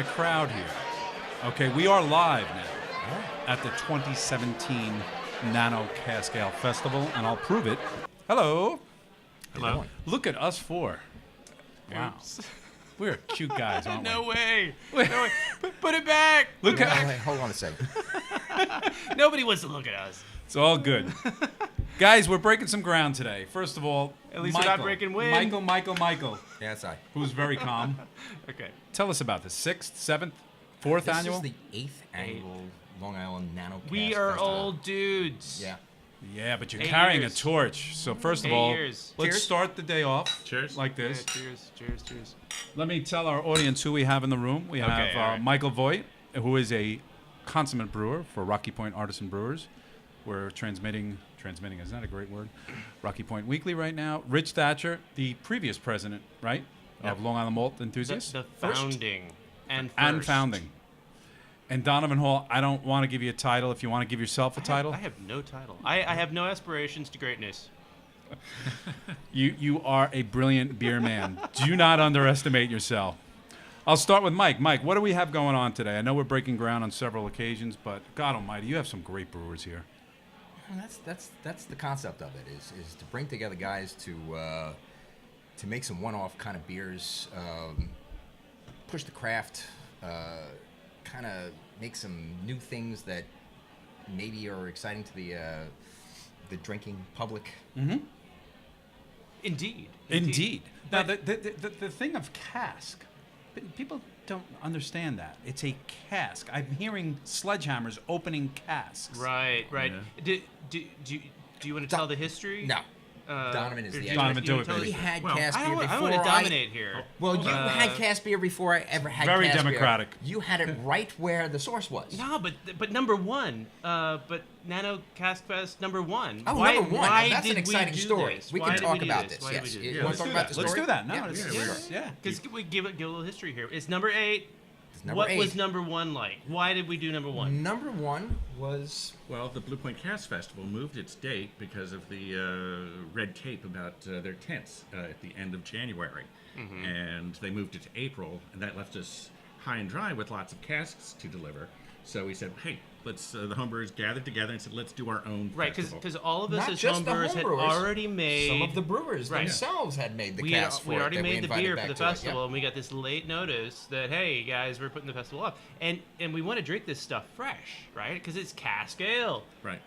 a crowd here. Okay, we are live now at the 2017 Nano Cask Ale Festival, and I'll prove it. Hello. Hello. Look at us four. Wow. We're cute guys, aren't we? No way. No way. Put it back. Look at. Wait, hold on a second. Nobody wants to look at us. It's all good. Guys, we're breaking some ground today. First of all, At least we're not breaking wind. Michael, Yeah, that's I. who's very calm. Okay. Tell us about this. 6th, 7th, 4th This annual? is the 8th annual Long Island Nano Cask We are Festival. old dudes. Yeah. Yeah, but you're 8 carrying years. a torch. So first of 8 all, years. let's Cheers. start the day off. Cheers. Like this. Yeah, cheers, cheers, cheers. Let me tell our audience who we have in the room. We have Okay, all right. Michael Voigt, who is a consummate brewer for Rocky Point Artisan Brewers. We're transmitting, is that a great word? Rocky Point Weekly right now. Rich Thatcher, the previous president, right, of Long Island Malt Enthusiasts? The First. founding and first. And founding. And Donavan Hall, I don't want to give you a title. If you want to give yourself a title. I have no title. I have no aspirations to greatness. You are a brilliant beer man. Do not underestimate yourself. I'll start with Mike. Mike, what do we have going on today? I know we're breaking ground on several occasions, but God almighty, you have some great brewers here. Well, that's the concept of it is to bring together guys to make some one-off kind of beers, push the craft, kind of make some new things that maybe are exciting to the drinking public. Mm-hmm. Indeed. Now, the thing of cask, people don't understand that. It's a cask. I'm hearing sledgehammers opening casks. Right. Yeah. Do you want to tell the history? No. Donovan is the expert. Donovan, do it, tell us- baby. We had Well, cask I beer don't before want to dominate here. Well, you had cask beer before I ever had Very cask democratic. beer. You had it right where the source was. No, but number one, but Nano Cask Fest number one. Oh, why, number one. Why Now, that's did an exciting we do story. This? We Why can did talk we do about this? this. Why did Yes. we do You this? want to talk about the story? Let's do that. No, Yeah, it's, sure. yeah. Because we give a little history here. It's number 8. Number What 8. was number 1 like? Why did we do number 1? Number 1 was Well, the Blue Point Cask Festival moved its date because of the red tape about their tents at the end of January. Mm-hmm. And they moved it to April, and that left us high and dry with lots of casks to deliver. So we said, hey, let's the homebrewers gathered together and said, let's do our own Right, festival. because all of us not as just the homebrewers had homebrewers. already made. some of the brewers Right. themselves had made the we cask for we it already that made the invited beer back for the to it, yeah. festival, and we got this late notice that hey guys, we're putting the festival off, and we want to drink this stuff fresh, right? Because it's cask ale, Right.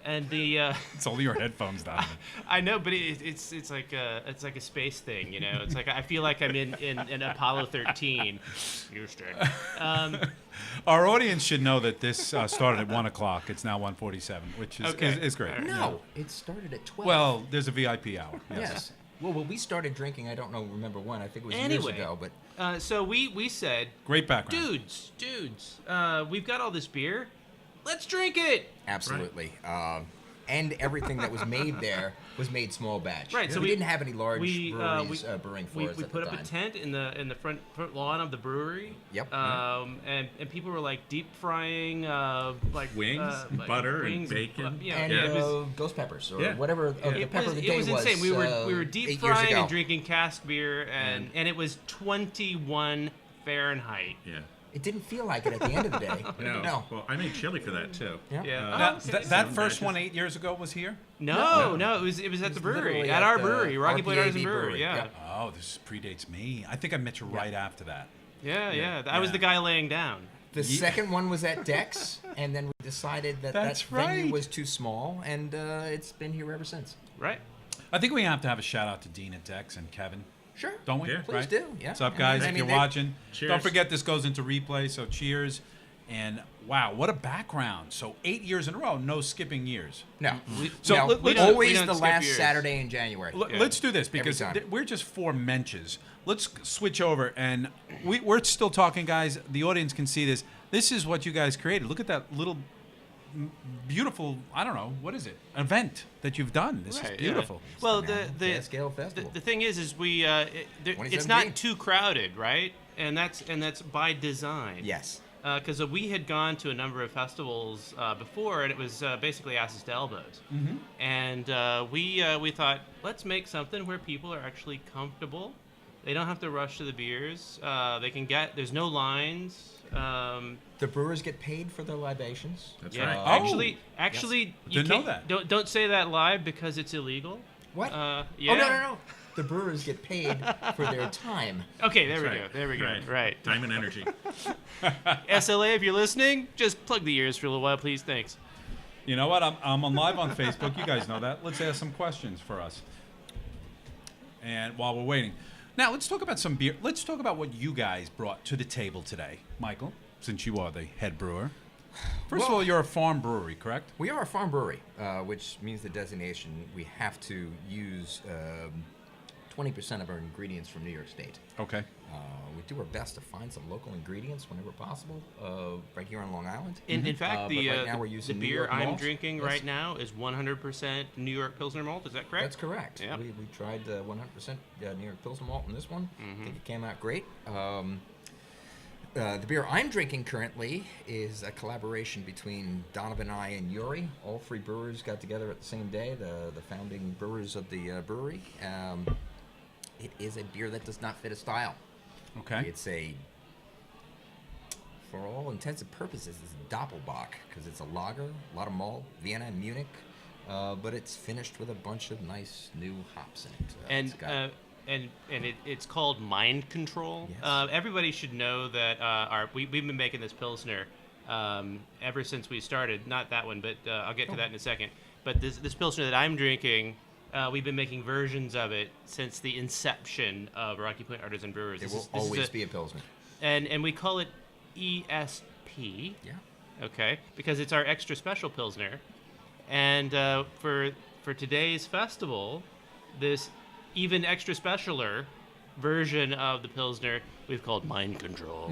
And the It's only your headphones, Donovan. I know, but it's like a space thing, you know. It's like I feel like I'm in Apollo 13. Houston. Our audience should know that this started at 1 o'clock. It's now 1:47, which is, Okay. is great. No, it started at 12. Well, there's a VIP hour. yes. Well, we started drinking. I don't remember when. I think it was Anyway, years ago. But so we said, Great background. dudes, we've got all this beer. Let's drink it. absolutely. And everything that was made there was made small batch. Right, so we we- didn't have any large we, breweries brewing for We us at put the up a time. tent in the front lawn of the brewery. Yep. And people were like deep frying like Wings, like butter, and wings, bacon. yeah, And it was, ghost peppers or Yeah. whatever the pepper of the day it was insane. We were 8 deep years frying ago. and drinking cask beer, and it was 21 Fahrenheit. Yeah. It didn't feel like it at the end of the day. No. Well, I made chili for that, too. Yeah. Yeah. Now, okay. that first one 8 years ago was here? No, it was at the brewery, literally at at our the brewery, Rocky Point RPAB Artisan Brewery. brewery, Yeah. yep. Oh, this predates me. I think I met you right after that. Yeah. I was the guy laying down. The second one was at Dex, and then we decided that That's venue right. was too small, and it's been here ever since. Right. I think we have to have a shout out to Dean at Dex and Kevin. Sure. Don't we? Yeah. Please Right? do. Yeah. What's up, I guys? mean, If you're they- watching, Cheers. don't forget this goes into replay, so cheers. And wow, what a background. So 8 years in a row, no skipping years. No. So no, let- let's- always we don't the skip last years. Saturday in January. Let's do this because time. we're just 4 menches. Let's switch over, and we're still talking, guys. The audience can see this. This is what you guys created. Look at that little beautiful, I don't know, what is it? Event that you've done. This Right, is beautiful. yeah. Well, Nano the Cask Ale Festival. the thing is we it's 2017. not too crowded, right? And that's by design. Yes. Because we had gone to a number of festivals before, and it was basically asses to elbows. And we thought, let's make something where people are actually comfortable. They don't have to rush to the beers. They can get. There's no lines. The brewers get paid for their libations. That's Yeah, right. actually, you Didn't know can't. that. Don't say that live because it's illegal. What? Yeah. Oh, no. The brewers get paid for their time. Okay, there That's we right. go. There we go. Right. Time and energy. SLA, if you're listening, just plug the ears for a little while, please. Thanks. You know what? I'm on live on Facebook. You guys know that. Let's ask some questions for us. And while we're waiting, now let's talk about some beer. Let's talk about what you guys brought to the table today, Michael. Since you are the head brewer. First of all, you're a farm brewery, correct? We are a farm brewery, which means the designation we have to use 20% of our ingredients from New York State. Okay. We do our best to find some local ingredients whenever possible, right here on Long Island. In fact, But the right now we're using New beer York I'm malt. drinking Yes. right now is 100% New York Pilsner malt. Is that correct? That's correct. Yep. We tried 100% New York Pilsner malt in this one. I think it came out great. The beer I'm drinking currently is a collaboration between Donavan and I and Yuri. All three brewers got together at the same day, the founding brewers of the brewery. It is a beer that does not fit a style. Okay. It's for all intents and purposes, it's a Doppelbock because it's a lager, a lot of malt, Vienna and Munich, but it's finished with a bunch of nice new hops in it. And It's got- it's called Mind Control. Yes. Everybody should know that we've been making this Pilsner ever since we started. Not that one, but I'll get to that in a second. But this Pilsner that I'm drinking, we've been making versions of it since the inception of Rocky Point Artisan Brewers. it This will is- this is always a- be a Pilsner. And we call it ESP. Yeah. Okay, because it's our extra special Pilsner. And for today's festival, this even extra specialer version of the Pilsner we've called Mind Control.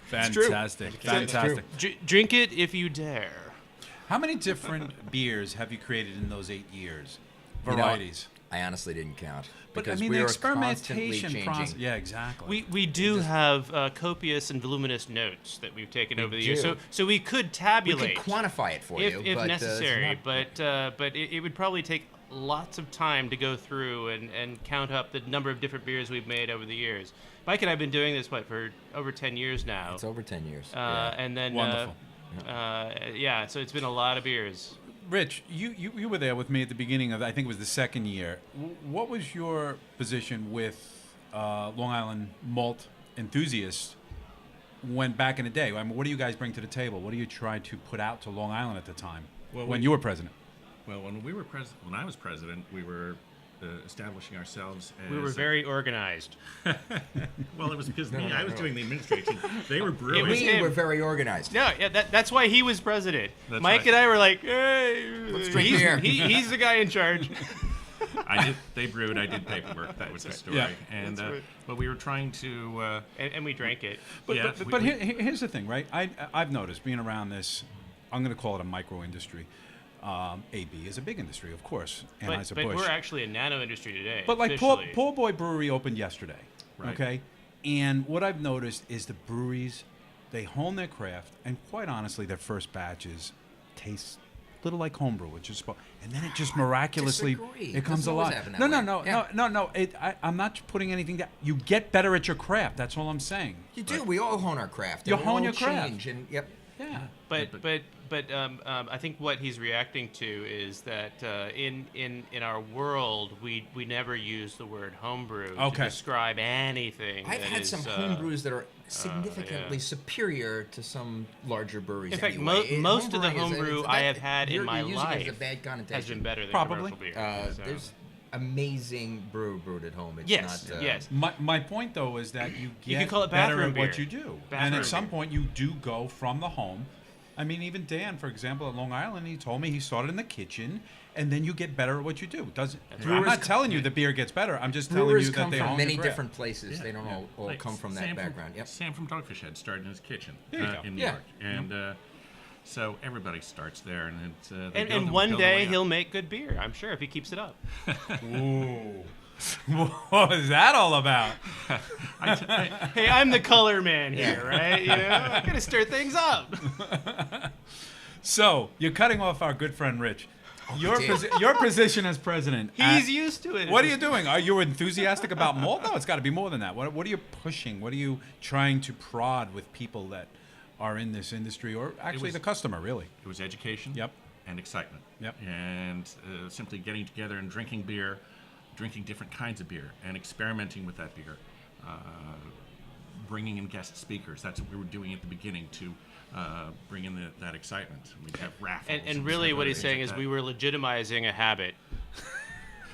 Fantastic. Fantastic. Drink it if you dare. How many different beers have you created in those 8 years? You know, Varieties. I honestly didn't count. But I because mean, we the are constantly experimentation changing. process. Yeah, exactly. We do have copious and voluminous notes that we've taken over the years, do. so we could We tabulate can quantify it for you, if but, necessary. it's not- But it would probably take lots of time to go through and count up the number of different beers we've made over the years. Mike and I have been doing this for over 10 years now. it's over 10 years. And then Wonderful. so it's been a lot of beers. Rich, you were there with me at the beginning of, I think it was the second year. What was your position with Long Island malt enthusiasts when back in the day? I mean, what do you guys bring to the table? What do you try to put out to Long Island at the time when you were president? Well, when I was president, we were establishing ourselves as... We were very organized. Well, it was because No, I was no. doing the administration. They were brewing. was we him. were very organized. No, yeah, that's why he was president. That's Mike right. and I were like, hey, Let's drink beer. he's the guy in charge. They brewed. I did paperwork. That was the story. Yeah. And That's right. but we were trying to. And we drank it. But, Yeah, but, we- but we- here's the thing, right? I've noticed being around this, I'm going to call it a micro industry. AB is a big industry, of course, But Anheuser-Busch. we're actually a nano industry today. But like Poor officially. Boy Brewery opened yesterday, Right. okay? And what I've noticed is the breweries, they hone their craft, and quite honestly, their first batches taste a little like homebrew, which is and then it just miraculously Disagree. it comes Doesn't always alive. happen that No, way. no. I'm not putting anything down. You get better at your craft. That's all I'm saying. You do. We all hone our craft. You and we hone all your craft. change, and yep. Yeah. But I think what he's reacting to is that in our world we never use the word homebrew to Okay. describe anything. I've that had is, some home brews that are significantly superior to some larger breweries. In fact, anyway. most of the Homebrewing is- homebrew it's I that- have had in you're my using it as a life bad connotation. has been better than Probably. commercial beer. So. There's amazing brew brewed at home. It's Yes, not, yes. My point though is that you get You could call it better bathroom at what beer. you do, and Bathroom at some beer. point you do go from the home. I mean, even Dan, for example, at Long Island, he told me he started in the kitchen, and then you get better at what you do. Doesn't I'm Brewers not telling you the beer gets better. I'm just telling Brewers you that come they from hone many the craft. different places. They don't all Like come from that Sam background. Yep. Sam from Dogfish Head started in his kitchen There you go. in New Yeah. York, and so everybody starts there, and it's they And build one their day way up. he'll make good beer. I'm sure if he keeps it up. Ooh. What was that all about? Hey, I'm the color man here, right? You know, I'm gonna stir things up. So you're cutting off our good friend Rich. Your position as president. He's used to it. What are you doing? Are you enthusiastic about malt? No, it's got to be more than that. What are you pushing? What are you trying to prod with people that are in this industry, or actually the customer, really? It was education. Yep. And excitement. Yep. And simply getting together and drinking beer, drinking different kinds of beer, and experimenting with that beer. Bringing in guest speakers. That's what we were doing at the beginning to bring in that excitement. We'd have raffles. And really what he's saying is we were legitimizing a habit.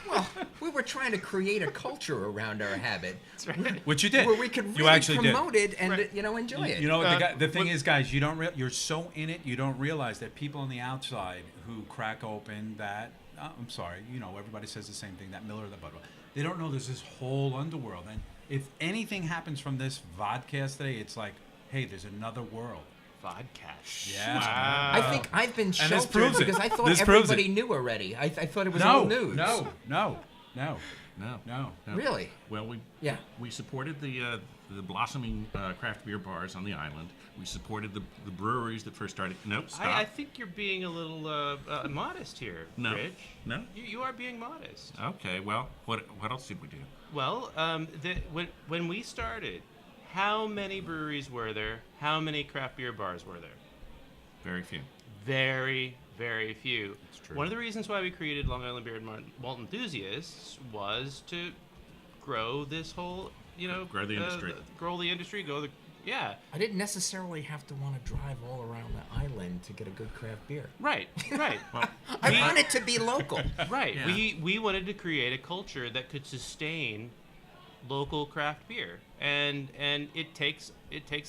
Well, we were trying to create a culture around our habit. That's right. Which you did. Where we could You really actually promote did. it and enjoy it. You know, the thing is, guys, you don't. You're so in it, you don't realize that people on the outside who crack open that. I'm sorry, everybody says the same thing. That Miller, that Budweiser. They don't know there's this whole underworld. And if anything happens from this vodcast today, it's like, hey, there's another world. Vodcast. Yeah. Wow. I think I've been this sheltered proves it. because I thought This proves everybody it. knew already. I thought it was No, old news. no. No. Really? Well, we supported the blossoming craft beer bars on the island. We supported the breweries that first started. Nope, stop. I think you're being a little modest here, No. Rich. No? You are being modest. Okay, well, what else did we do? Well, when we started, how many breweries were there? How many craft beer bars were there? Very few. Very, very few. It's true. One of the reasons why we created Long Island Beer and Malt Enthusiasts was to grow this whole, Grow the industry. Yeah. I didn't necessarily have to want to drive all around the island to get a good craft beer. Right. Well, I want it to be local. Right. Yeah. We wanted to create a culture that could sustain local craft beer, and it takes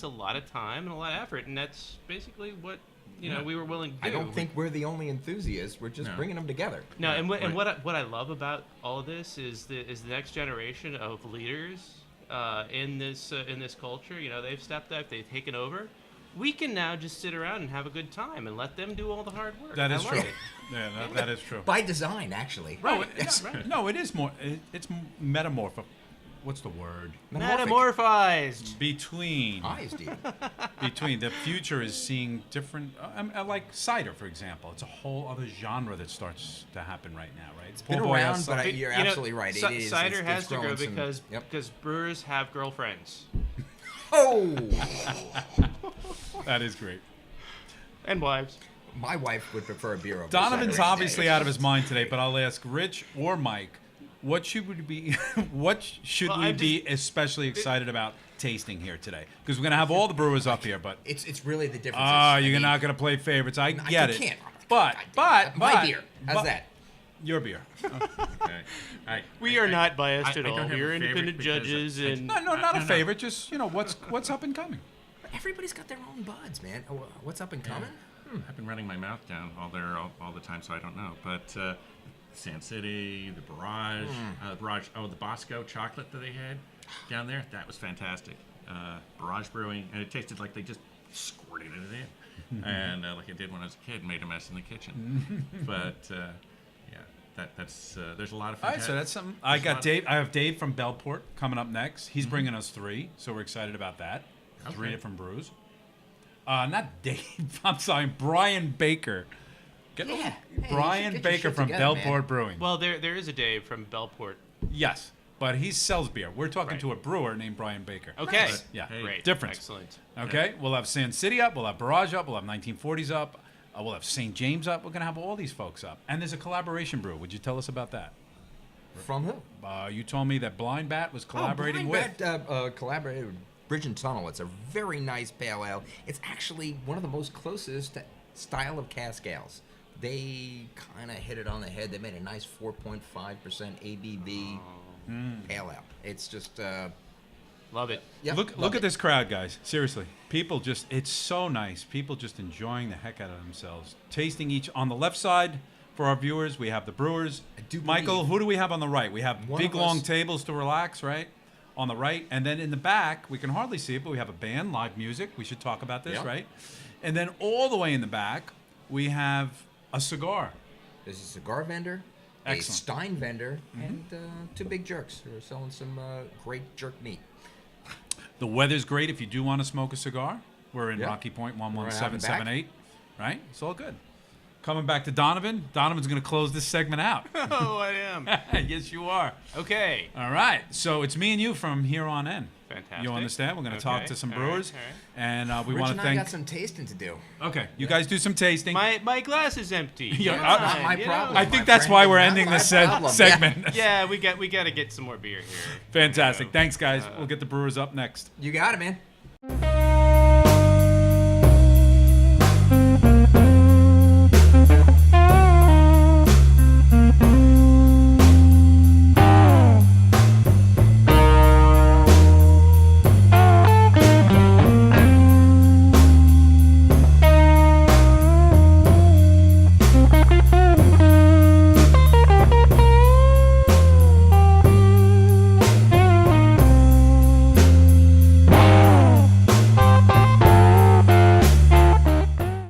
a lot of time and a lot of effort, and that's basically what we were willing to do. I don't think we're the only enthusiasts. We're just No. bringing them together. No, and Right. what I love about all of this is the next generation of leaders in this culture. They've stepped up, they've taken over. We can now just sit around and have a good time and let them do all the hard work. That is I true. like it. Yeah, that is true. By design, actually. No, Right. no, it is more. It's metamorpho. What's the word? Metamorphized. Between the future is seeing different, like cider, for example. It's a whole other genre that starts to happen right now, right? It's been around, but you're absolutely right. It is. Cider has to grow growing because brewers have girlfriends Oh! That is great. and wives. My wife would prefer a beer over Donovan's cider. obviously out of his mind today, but I'll ask Rich or Mike, what should we be especially excited about tasting here today? Because we're gonna have all the brewers up here, but It's really the difference. you're not gonna play favorites. I I get it. can't. But My beer. How's but- that? Your beer. Okay. We are not biased at I all. don't have We are a favorite independent because judges, I- and No, not a favorite. Just what's up and coming. Everybody's got their own buds, man. What's up and coming? I've been running my mouth down all the time, so I don't know. But Sand City, the Barrage, the Bosco chocolate that they had down there, that was fantastic. Barrage Brewing, and it tasted like they just squirted it in, and like I did when I was a kid, made a mess in the kitchen. But that's there's a lot of. All right, so that's something. I have Dave from Bellport coming up next. He's bringing us 3, so we're excited about that. 3 Okay. different brews. Not Dave. I'm sorry, Brian Baker. Yeah. Hey, you Brian should get your Baker shit from together, Bellport man. Brewing. well, there is a Dave from Bellport. Yes, but he sells beer. We're talking Right. to a brewer named Brian Baker. Okay, Nice. Yeah, Hey. great, different. excellent. Okay, we'll have Sand City up, we'll have Barrage up, we'll have 1940s up, we'll have St. James up. We're gonna have all these folks up, and there's a collaboration brew. Would you tell us about that? From who? You told me that Blind Bat was collaborating with. Collaborated with Bridge and Tunnel. It's a very nice pale ale. It's actually one of the most closest style of cask ales. They kind of hit it on the head. They made a nice 4.5% ABV pale ale. It's just Love it. yep, Look love at it. this crowd, guys. Seriously, people it's so nice. People just enjoying the heck out of themselves, tasting each. On the left side, for our viewers, we have the brewers. do Michael, believe who do we have on the right? We have one big of long us- tables to relax, right? On the right, and then in the back, we can hardly see it, but we have a band, live music. We should talk about this, Yeah. right? And then all the way in the back, we have a cigar. There's a cigar vendor, Excellent. a Stein vendor, and 2 big jerks who are selling some great jerk meat. The weather's great if you do want to smoke a cigar. We're in Yeah. Rocky Point We're out in the 11778, right? It's all good. Coming back to Donavan. Donovan's going to close this segment out. Oh, I am. Yes, you are. Okay. All right. So it's me and you from here on in. Fantastic. You understand? We're going to talk to some All right, brewers, all right. and we Rich want and to I thank. got some tasting to do. Okay, you guys do some tasting. My glass is empty. Yeah, Come not on, my you problem. know. I think my that's friend, why we're not ending my this problem. segment. Yeah, we got to get some more beer here. Fantastic. You know, Thanks, guys. We'll get the brewers up next. You got it, man.